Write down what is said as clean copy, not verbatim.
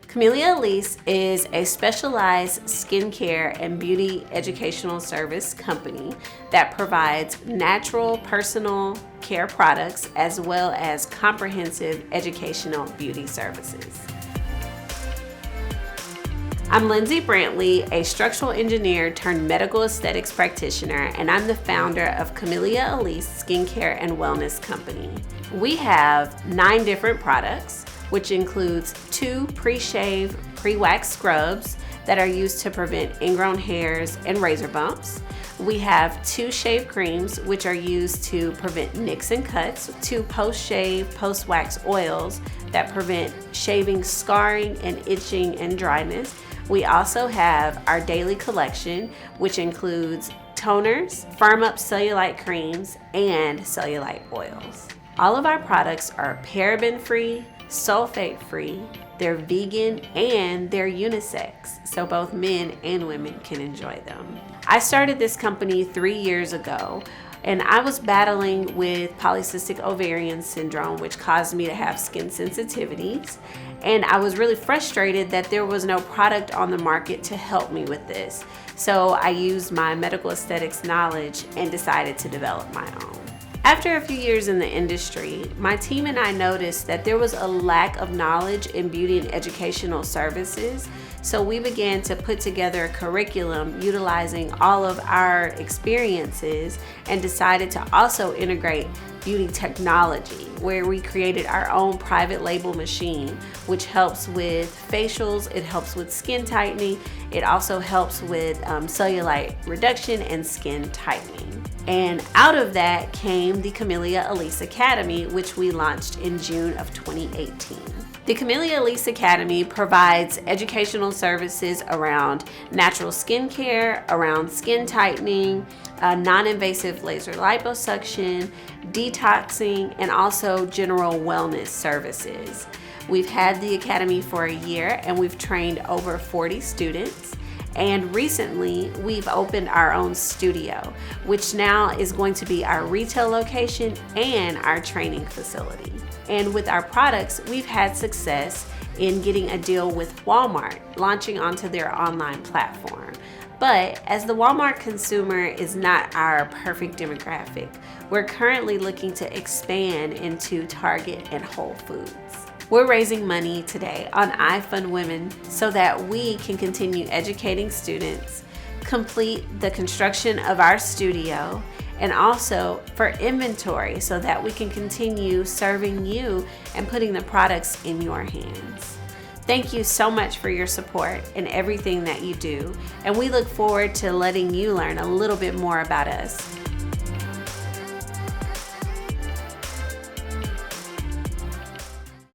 Camellia Alise is a specialized skincare and beauty educational service company that provides natural personal care products as well as comprehensive educational beauty services. I'm Lindsay Brantley, a structural engineer turned medical aesthetics practitioner, and I'm the founder of Camellia Alise Skincare and Wellness Company. We have 9 different products, which includes 2 pre-shave, pre-wax scrubs that are used to prevent ingrown hairs and razor bumps. We have 2 shave creams, which are used to prevent nicks and cuts, 2 post-shave, post-wax oils that prevent shaving, scarring, and itching and dryness. We also have our daily collection, which includes toners, firm up cellulite creams, and cellulite oils. All of our products are paraben-free, sulfate-free, they're vegan, and they're unisex, so both men and women can enjoy them. I started this company 3 years ago, and I was battling with polycystic ovarian syndrome, which caused me to have skin sensitivities. And I was really frustrated that there was no product on the market to help me with this. So I used my medical aesthetics knowledge and decided to develop my own. After a few years in the industry, my team and I noticed that there was a lack of knowledge in beauty and educational services, so we began to put together a curriculum utilizing all of our experiences and decided to also integrate beauty technology, where we created our own private label machine, which helps with facials, it helps with skin tightening, it also helps with cellulite reduction and skin tightening. And out of that came the Camellia Alise Academy, which we launched in June of 2018. The Camellia Alise Academy provides educational services around natural skincare, around skin tightening, non-invasive laser liposuction, detoxing, and also general wellness services. We've had the Academy for a year and we've trained over 40 students. And recently, we've opened our own studio, which now is going to be our retail location and our training facility. And with our products, we've had success in getting a deal with Walmart, launching onto their online platform. But as the Walmart consumer is not our perfect demographic, we're currently looking to expand into Target and Whole Foods. We're raising money today on IFundwomen so that we can continue educating students, complete the construction of our studio, and also for inventory so that we can continue serving you and putting the products in your hands. Thank you so much for your support and everything that you do, and we look forward to letting you learn a little bit more about us.